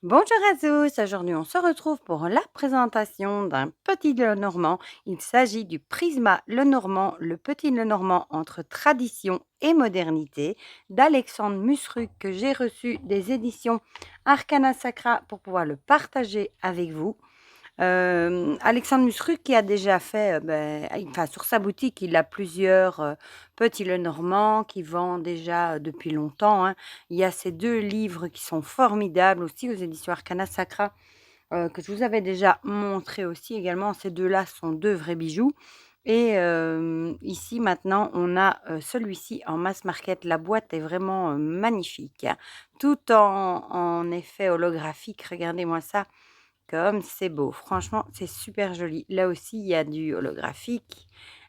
Bonjour à tous, aujourd'hui on se retrouve pour la présentation d'un petit Lenormand. Il s'agit du Prisma Lenormand, le petit Lenormand entre tradition et modernité d'Alexandre Musruc que j'ai reçu des éditions Arcana Sacra pour pouvoir le partager avec vous. Alexandre Musruc qui a déjà fait, enfin, sur sa boutique, il a plusieurs petits Lenormand qui vend déjà depuis longtemps, hein. Il y a ces deux livres qui sont formidables aussi aux éditions Arcana Sacra, que je vous avais déjà montré aussi également. Ces deux-là sont deux vrais bijoux. Et ici maintenant, on a celui-ci en mass market. La boîte est vraiment magnifique, hein. Tout en effet holographique. Regardez-moi ça. Comme c'est beau, franchement, c'est super joli. Là aussi, il y a du holographique.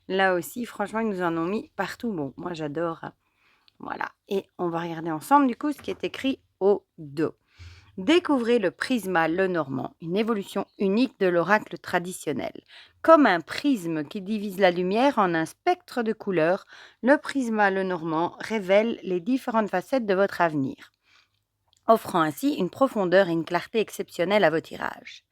Là aussi, franchement, ils nous en ont mis partout. Bon, moi, j'adore, hein. Voilà. Et on va regarder ensemble, du coup, ce qui est écrit au dos. Découvrez le prisma Lenormand, une évolution unique de l'oracle traditionnel. Comme un prisme qui divise la lumière en un spectre de couleurs, le prisma Lenormand révèle les différentes facettes de votre avenir, offrant ainsi une profondeur et une clarté exceptionnelles à vos tirages.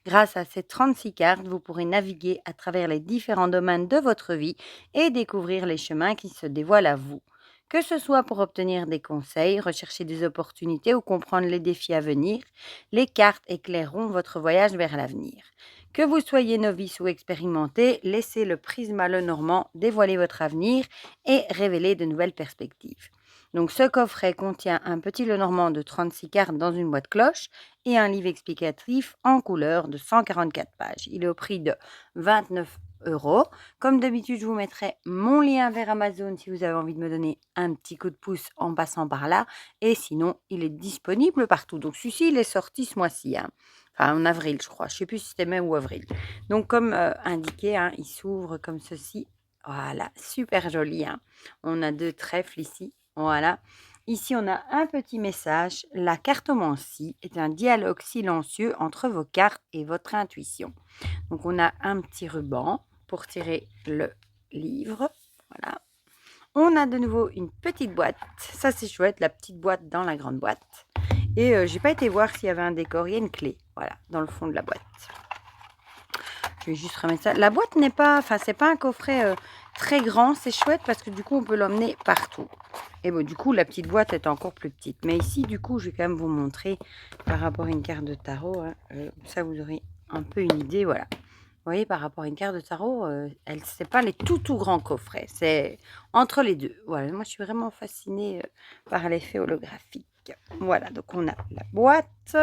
Grâce à ces 36 cartes, vous pourrez naviguer à travers les différents domaines de votre vie et découvrir les chemins qui se dévoilent à vous. Que ce soit pour obtenir des conseils, rechercher des opportunités ou comprendre les défis à venir, les cartes éclaireront votre voyage vers l'avenir. Que vous soyez novice ou expérimenté, laissez le prisme Lenormand dévoiler votre avenir et révéler de nouvelles perspectives. Donc ce coffret contient un petit Lenormand de 36 cartes dans une boîte cloche et un livre explicatif en couleur de 144 pages. Il est au prix de 29 €. Comme d'habitude, je vous mettrai mon lien vers Amazon si vous avez envie de me donner un petit coup de pouce en passant par là. Et sinon, il est disponible partout. Donc celui-ci, il est sorti ce mois-ci, hein. Enfin, en avril, je crois. Je ne sais plus si c'était mai ou avril. Donc comme indiqué, hein, il s'ouvre comme ceci. Voilà, super joli, hein. On a deux trèfles ici. Voilà. Ici, on a un petit message. La cartomancie est un dialogue silencieux entre vos cartes et votre intuition. Donc, on a un petit ruban pour tirer le livre. Voilà. On a de nouveau une petite boîte. Ça, c'est chouette, la petite boîte dans la grande boîte. Et j'ai pas été voir s'il y avait un décor. Il y a une clé, voilà, dans le fond de la boîte. Je vais juste remettre ça. La boîte n'est pas, enfin, c'est pas un coffret très grand. C'est chouette parce que du coup, on peut l'emmener partout. Et bon, du coup, la petite boîte est encore plus petite. Mais ici, du coup, je vais quand même vous montrer par rapport à une carte de tarot, hein. Ça, vous aurez un peu une idée, voilà. Vous voyez, par rapport à une carte de tarot, c'est pas les tout grands coffrets. C'est entre les deux. Voilà, moi, je suis vraiment fascinée par l'effet holographique. Voilà, donc on a la boîte.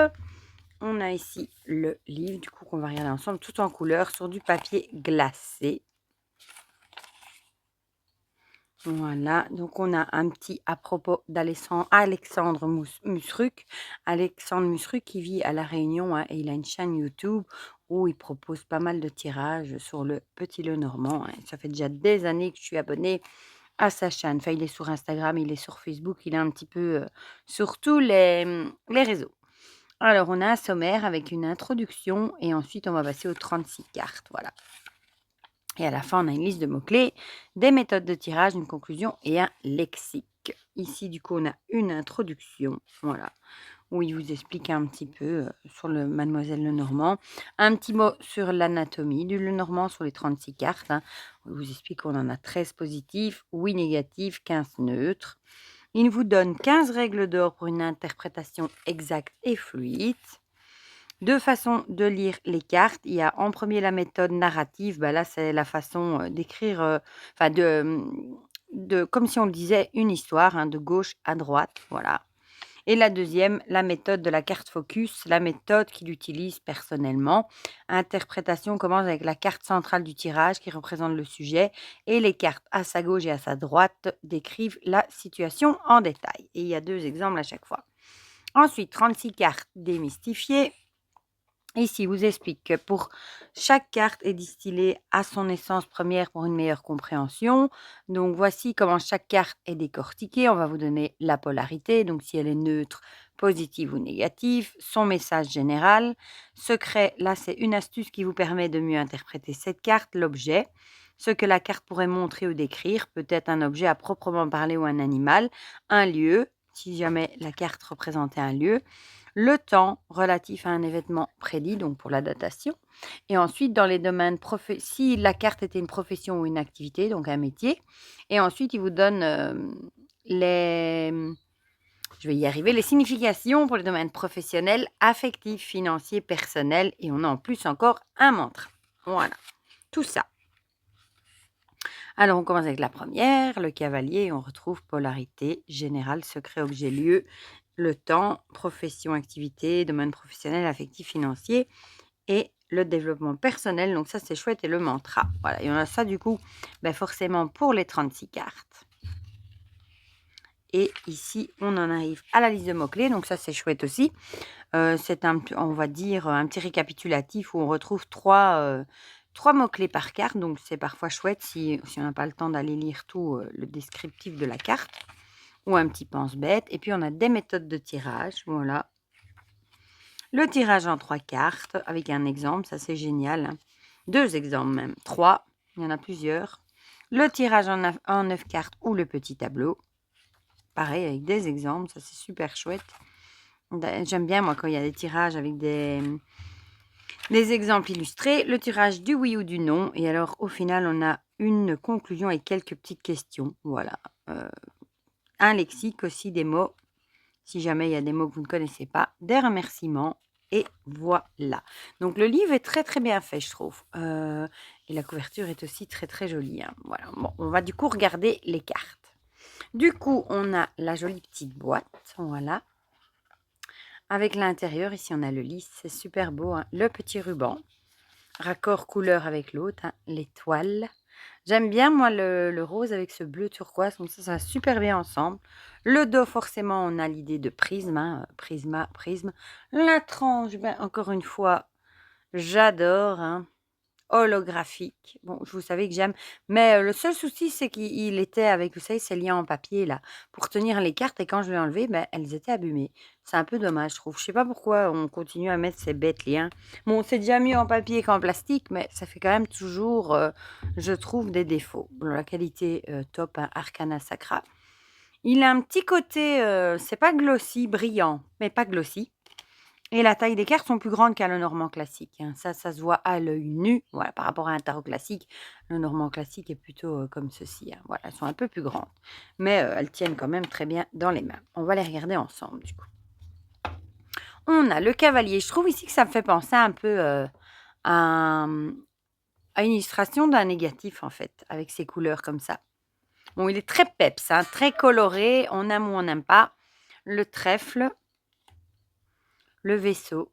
On a ici le livre, du coup, qu'on va regarder ensemble, tout en couleur, sur du papier glacé. Voilà, donc on a un petit à propos d'Alexandre Musruc. Alexandre Musruc qui vit à La Réunion, hein, et il a une chaîne YouTube où il propose pas mal de tirages sur le petit Lenormand, hein. Ça fait déjà des années que je suis abonnée à sa chaîne. Enfin, il est sur Instagram, il est sur Facebook, il est un petit peu sur tous les réseaux. Alors, on a un sommaire avec une introduction et ensuite on va passer aux 36 cartes. Voilà. Et à la fin, on a une liste de mots-clés, des méthodes de tirage, une conclusion et un lexique. Ici, du coup, on a une introduction, voilà, où il vous explique un petit peu sur le Mademoiselle Lenormand. Un petit mot sur l'anatomie du Lenormand sur les 36 cartes, hein. Il vous explique qu'on en a 13 positifs, 8 négatifs, 15 neutres. Il vous donne 15 règles d'or pour une interprétation exacte et fluide. Deux façons de lire les cartes. Il y a en premier la méthode narrative. Là, c'est la façon d'écrire, enfin comme si on le disait, une histoire, hein, de gauche à droite. Voilà. Et la deuxième, la méthode de la carte focus, la méthode qu'il utilise personnellement. Interprétation commence avec la carte centrale du tirage qui représente le sujet et les cartes à sa gauche et à sa droite décrivent la situation en détail. Et il y a deux exemples à chaque fois. Ensuite, 36 cartes démystifiées. Ici, vous explique que pour chaque carte est distillée à son essence première pour une meilleure compréhension. Donc, voici comment chaque carte est décortiquée. On va vous donner la polarité, donc si elle est neutre, positive ou négative, son message général. Secret, là, c'est une astuce qui vous permet de mieux interpréter cette carte, l'objet. Ce que la carte pourrait montrer ou décrire, peut-être un objet à proprement parler ou un animal, un lieu, si jamais la carte représentait un lieu, le temps relatif à un événement prédit, donc pour la datation, et ensuite dans les domaines si la carte était une profession ou une activité, donc un métier, et ensuite il vous donne les je vais y arriver, les significations pour les domaines professionnels, affectifs, financiers, personnels, et on a en plus encore un mantra. Voilà, tout ça. Alors, on commence avec la première, le cavalier, on retrouve polarité, général, secret, objet, lieu, le temps, profession, activité, domaine professionnel, affectif, financier et le développement personnel. Donc ça, c'est chouette et le mantra. Voilà, et on a ça du coup, forcément pour les 36 cartes. Et ici, on en arrive à la liste de mots-clés, donc ça, c'est chouette aussi. C'est on va dire, un petit récapitulatif où on retrouve trois mots-clés par carte, donc c'est parfois chouette si on n'a pas le temps d'aller lire tout, le descriptif de la carte ou un petit pense-bête. Et puis on a des méthodes de tirage, voilà. Le tirage en 3 cartes avec un exemple, ça c'est génial, hein. 2 exemples même, 3, il y en a plusieurs. Le tirage en 9 cartes ou le petit tableau, pareil avec des exemples, ça c'est super chouette. J'aime bien moi quand il y a des tirages avec des exemples illustrés, le tirage du oui ou du non, et alors au final on a une conclusion et quelques petites questions, voilà. Un lexique aussi, des mots, si jamais il y a des mots que vous ne connaissez pas, des remerciements, et voilà. Donc le livre est très très bien fait, je trouve, et la couverture est aussi très très jolie, hein. Voilà, bon, on va du coup regarder les cartes. Du coup, on a la jolie petite boîte, voilà. Avec l'intérieur, ici on a le lys, c'est super beau, hein. Le petit ruban, raccord couleur avec l'autre, hein, l'étoile. J'aime bien moi le rose avec ce bleu turquoise, comme ça va super bien ensemble. Le dos, forcément, on a l'idée de prisme, hein, prisme. La tranche, encore une fois, j'adore, hein. Holographique. Bon, vous savez que j'aime, mais le seul souci, c'est qu'il était avec, vous savez, ces liens en papier là, pour tenir les cartes, et quand je l'ai enlevé, elles étaient abîmées. C'est un peu dommage, je trouve. Je sais pas pourquoi on continue à mettre ces bêtes liens. Bon, c'est déjà mieux en papier qu'en plastique, mais ça fait quand même toujours, je trouve, des défauts. Bon, la qualité, top, hein, Arcana Sacra. Il a un petit côté, c'est pas glossy, brillant, mais pas glossy. Et la taille des cartes sont plus grandes qu'à le normand classique, hein. Ça se voit à l'œil nu. Voilà, par rapport à un tarot classique, le normand classique est plutôt comme ceci, hein. Voilà, elles sont un peu plus grandes, mais elles tiennent quand même très bien dans les mains. On va les regarder ensemble, du coup. On a le cavalier. Je trouve ici que ça me fait penser un peu à, à une illustration d'un négatif, en fait, avec ses couleurs comme ça. Bon, il est très peps, hein, très coloré. On aime ou on n'aime pas. Le trèfle, le vaisseau,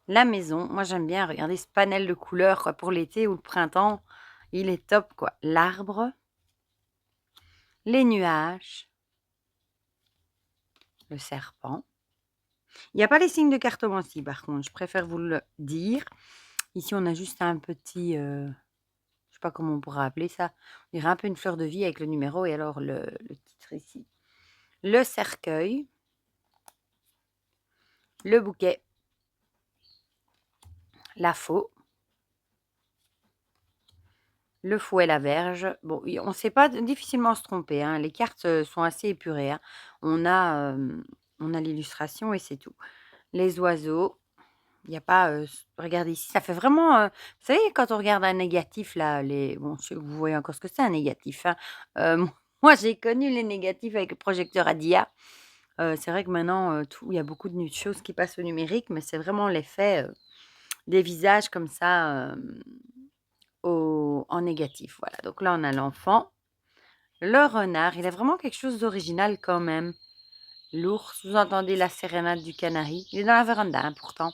la maison. Moi, j'aime bien regarder ce panel de couleurs, quoi, pour l'été ou le printemps. Il est top, quoi. L'arbre, les nuages, le serpent. Il n'y a pas les signes de cartomancie, par contre. Je préfère vous le dire. Ici, on a juste un petit... je ne sais pas comment on pourra appeler ça. On dirait un peu une fleur de vie avec le numéro et alors le titre ici. Le cercueil, le bouquet, la faux, le fouet, la verge. Bon, on ne sait pas difficilement se tromper, hein. Les cartes sont assez épurées, hein. On a l'illustration et c'est tout. Les oiseaux. Il n'y a pas, regardez ici, ça fait vraiment, vous savez quand on regarde un négatif là, bon, vous voyez encore ce que c'est un négatif, hein. Moi j'ai connu les négatifs avec le projecteur à dia. C'est vrai que maintenant, il y a beaucoup de choses qui passent au numérique, mais c'est vraiment l'effet, des visages comme ça, en négatif. Voilà, donc là on a l'enfant, le renard, il a vraiment quelque chose d'original quand même. L'ours, vous entendez la sérénade du canari, il est dans la véranda, hein, pourtant.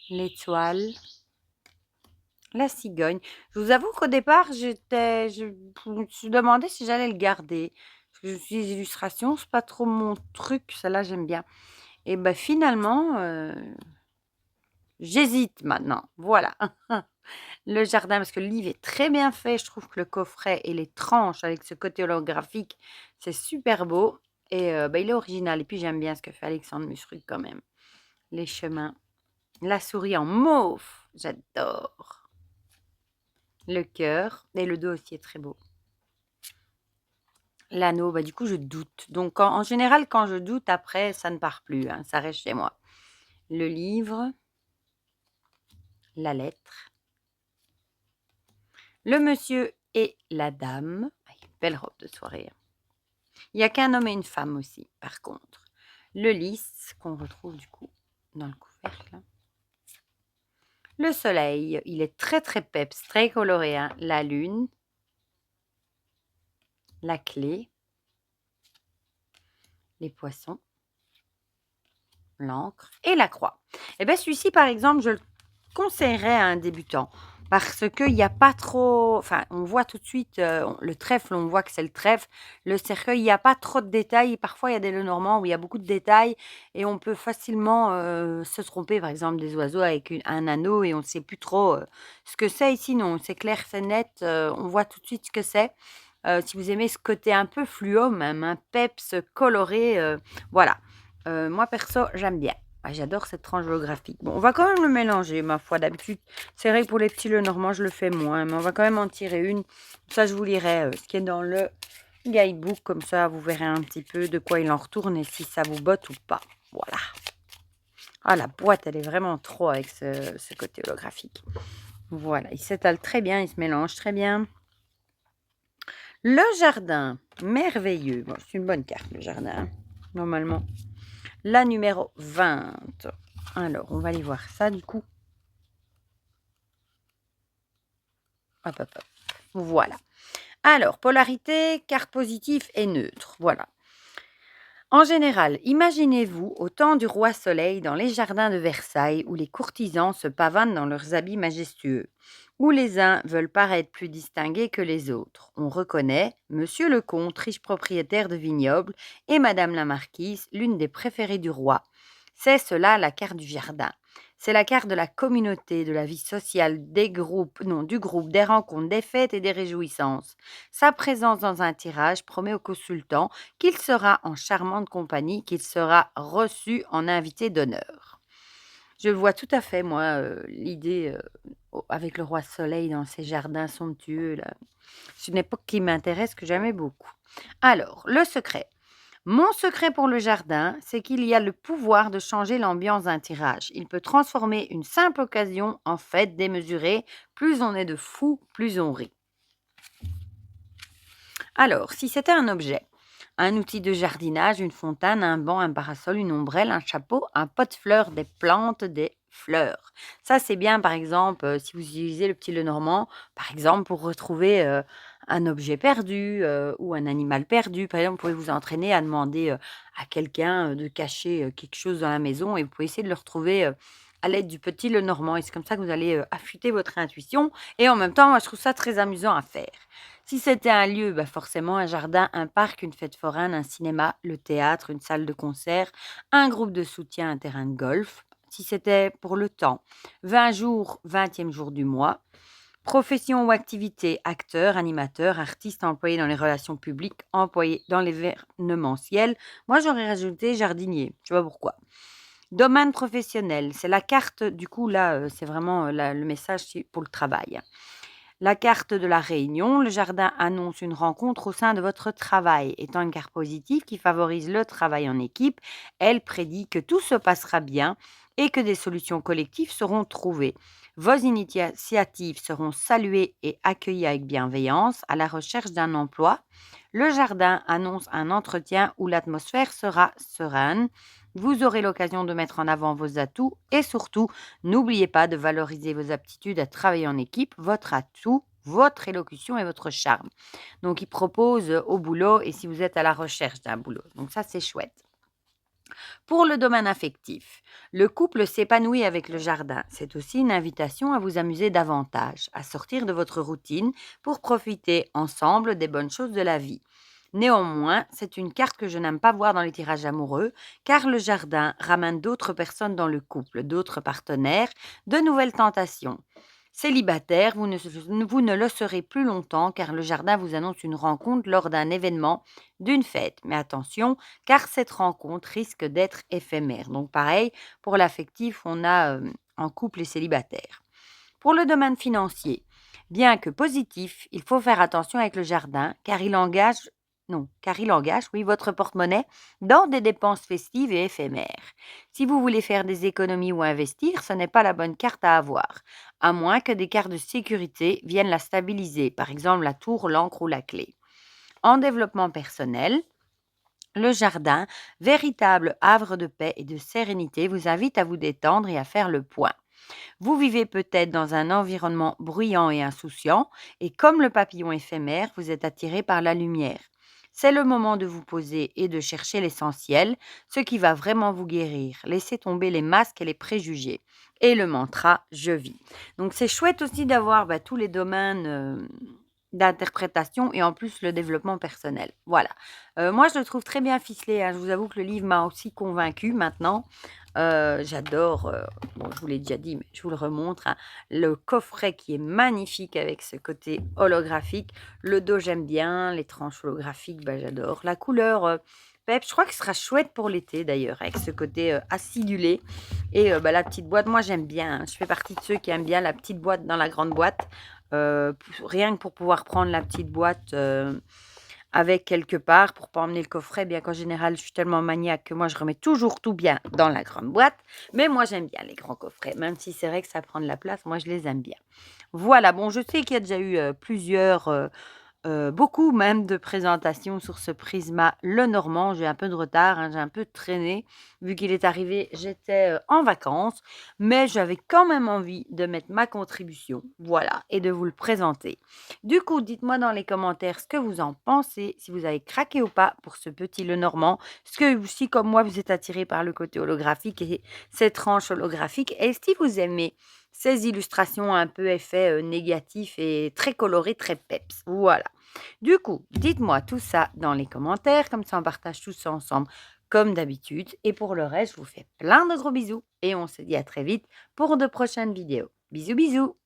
L'étoile, la cigogne. Je vous avoue qu'au départ, je me suis demandé si j'allais le garder. Parce que je suis les illustrations, c'est pas trop mon truc. Celle-là, j'aime bien. Et finalement, j'hésite maintenant. Voilà. Le jardin, parce que le livre est très bien fait. Je trouve que le coffret et les tranches avec ce côté holographique, c'est super beau. Et il est original. Et puis, j'aime bien ce que fait Alexandre Musruc quand même. Les chemins. La souris en mauve. J'adore. Le cœur et le dos aussi est très beau. L'anneau, bah, du coup, je doute. Donc en général, quand je doute, après, ça ne part plus, hein, ça reste chez moi. Le livre, la lettre, le monsieur et la dame. Ah, une belle robe de soirée, hein. Il y a qu'un homme et une femme aussi, par contre. Le lys, qu'on retrouve du coup dans le couvercle, hein. Le soleil, il est très très peps, très coloré, hein. La lune, la clé, les poissons, l'encre et la croix. Et bien celui-ci, par exemple, je le conseillerais à un débutant parce qu'il n'y a pas trop, enfin, on voit tout de suite le trèfle, on voit que c'est le trèfle. Le cercueil, il n'y a pas trop de détails. Parfois, il y a des Lenormand où il y a beaucoup de détails et on peut facilement se tromper, par exemple, des oiseaux avec un anneau et on ne sait plus trop ce que c'est. Ici, non, c'est clair, c'est net, on voit tout de suite ce que c'est. Si vous aimez ce côté un peu fluo, même un peps coloré, voilà. Moi perso, j'aime bien. Ah, j'adore cette tranche géographique. Bon, on va quand même le mélanger, ma foi. D'habitude, c'est vrai que pour les petits Lenormand, je le fais moins, mais on va quand même en tirer une. Ça, je vous lirai ce qui est dans le guidebook. Comme ça, vous verrez un petit peu de quoi il en retourne et si ça vous botte ou pas. Voilà. Ah, la boîte, elle est vraiment trop avec ce côté holographique. Voilà, il s'étale très bien, il se mélange très bien. Le jardin, merveilleux. Bon, c'est une bonne carte, le jardin, normalement. La numéro 20. Alors, on va aller voir ça du coup. Hop, hop, hop. Voilà. Alors, polarité, carte positive et neutre. Voilà. En général, imaginez-vous au temps du roi Soleil dans les jardins de Versailles où les courtisans se pavanent dans leurs habits majestueux, où les uns veulent paraître plus distingués que les autres. On reconnaît Monsieur le comte, riche propriétaire de vignoble, et Madame la marquise, l'une des préférées du roi. C'est cela la carte du jardin. C'est la carte de la communauté, de la vie sociale, des groupes, non, du groupe, des rencontres, des fêtes et des réjouissances. Sa présence dans un tirage promet au consultant qu'il sera en charmante compagnie, qu'il sera reçu en invité d'honneur. Je vois tout à fait, moi, l'idée avec le roi Soleil dans ces jardins somptueux, là. C'est une époque qui m'intéresse, que j'aimais beaucoup. Alors, le secret. Mon secret pour le jardin, c'est qu'il y a le pouvoir de changer l'ambiance d'un tirage. Il peut transformer une simple occasion en fête démesurée. Plus on est de fous, plus on rit. Alors, si c'était un objet, un outil de jardinage, une fontaine, un banc, un parasol, une ombrelle, un chapeau, un pot de fleurs, des plantes, des fleurs. Ça, c'est bien, par exemple, si vous utilisez le petit Lenormand, par exemple, pour retrouver un objet perdu ou un animal perdu. Par exemple, vous pouvez vous entraîner à demander à quelqu'un de cacher quelque chose dans la maison et vous pouvez essayer de le retrouver à l'aide du petit Lenormand. Et c'est comme ça que vous allez affûter votre intuition. Et en même temps, moi, je trouve ça très amusant à faire. Si c'était un lieu, bah forcément un jardin, un parc, une fête foraine, un cinéma, le théâtre, une salle de concert, un groupe de soutien, un terrain de golf. Si c'était pour le temps, 20 jours, 20e jour du mois. Profession ou activité, acteur, animateur, artiste employé dans les relations publiques, employé dans l'événementiel. Moi, j'aurais rajouté jardinier. Je sais pas pourquoi. Domaine professionnel, c'est la carte, du coup, là, c'est vraiment le message pour le travail. La carte de la réunion, le jardin annonce une rencontre au sein de votre travail. Étant une carte positive qui favorise le travail en équipe, elle prédit que tout se passera bien et que des solutions collectives seront trouvées. Vos initiatives seront saluées et accueillies avec bienveillance à la recherche d'un emploi. Le jardin annonce un entretien où l'atmosphère sera sereine. Vous aurez l'occasion de mettre en avant vos atouts et surtout, n'oubliez pas de valoriser vos aptitudes à travailler en équipe, votre atout, votre élocution et votre charme. Donc, il propose au boulot et si vous êtes à la recherche d'un boulot. Donc, ça, c'est chouette. Pour le domaine affectif, le couple s'épanouit avec le jardin. C'est aussi une invitation à vous amuser davantage, à sortir de votre routine pour profiter ensemble des bonnes choses de la vie. Néanmoins, c'est une carte que je n'aime pas voir dans les tirages amoureux, car le jardin ramène d'autres personnes dans le couple, d'autres partenaires, de nouvelles tentations. Célibataire, vous ne le serez plus longtemps, car le jardin vous annonce une rencontre lors d'un événement, d'une fête. Mais attention, car cette rencontre risque d'être éphémère. Donc pareil, pour l'affectif, on a en couple et célibataire. Pour le domaine financier, bien que positif, il faut faire attention avec le jardin, car il engage Non, car il engage, oui, votre porte-monnaie dans des dépenses festives et éphémères. Si vous voulez faire des économies ou investir, ce n'est pas la bonne carte à avoir, à moins que des cartes de sécurité viennent la stabiliser, par exemple la tour, l'encre ou la clé. En développement personnel, le jardin, véritable havre de paix et de sérénité, vous invite à vous détendre et à faire le point. Vous vivez peut-être dans un environnement bruyant et insouciant, et comme le papillon éphémère, vous êtes attiré par la lumière. C'est le moment de vous poser et de chercher l'essentiel, ce qui va vraiment vous guérir. Laissez tomber les masques et les préjugés. Et le mantra «Je vis». Donc c'est chouette aussi d'avoir tous les domaines d'interprétation et en plus le développement personnel. Voilà. Moi, je le trouve très bien ficelé, hein. Je vous avoue que le livre m'a aussi convaincue maintenant. J'adore, bon, je vous l'ai déjà dit, mais je vous le remontre, hein, le coffret qui est magnifique avec ce côté holographique. Le dos, j'aime bien, les tranches holographiques, j'adore. La couleur, pep, je crois que ce sera chouette pour l'été d'ailleurs, avec ce côté, acidulé et la petite boîte, moi j'aime bien, hein. Je fais partie de ceux qui aiment bien la petite boîte dans la grande boîte, rien que pour pouvoir prendre la petite boîte, avec quelque part pour pas emmener le coffret, bien qu'en général, je suis tellement maniaque que moi, je remets toujours tout bien dans la grande boîte. Mais moi, j'aime bien les grands coffrets, même si c'est vrai que ça prend de la place, moi, je les aime bien. Voilà, bon, je sais qu'il y a déjà eu plusieurs, beaucoup même de présentations sur ce Prisma Lenormand. J'ai un peu de retard, hein, j'ai un peu traîné. Vu qu'il est arrivé, j'étais, en vacances, mais j'avais quand même envie de mettre ma contribution, voilà, et de vous le présenter. Du coup, dites-moi dans les commentaires ce que vous en pensez, si vous avez craqué ou pas pour ce petit Lenormand. Est-ce que si comme moi vous êtes attiré par le côté holographique et ces tranches holographiques? Et si vous aimez ces illustrations un peu effets, négatifs et très colorés, très peps? Voilà. Du coup, dites-moi tout ça dans les commentaires, comme ça on partage tout ça ensemble comme d'habitude. Et pour le reste, je vous fais plein de gros bisous et on se dit à très vite pour de prochaines vidéos. Bisous bisous!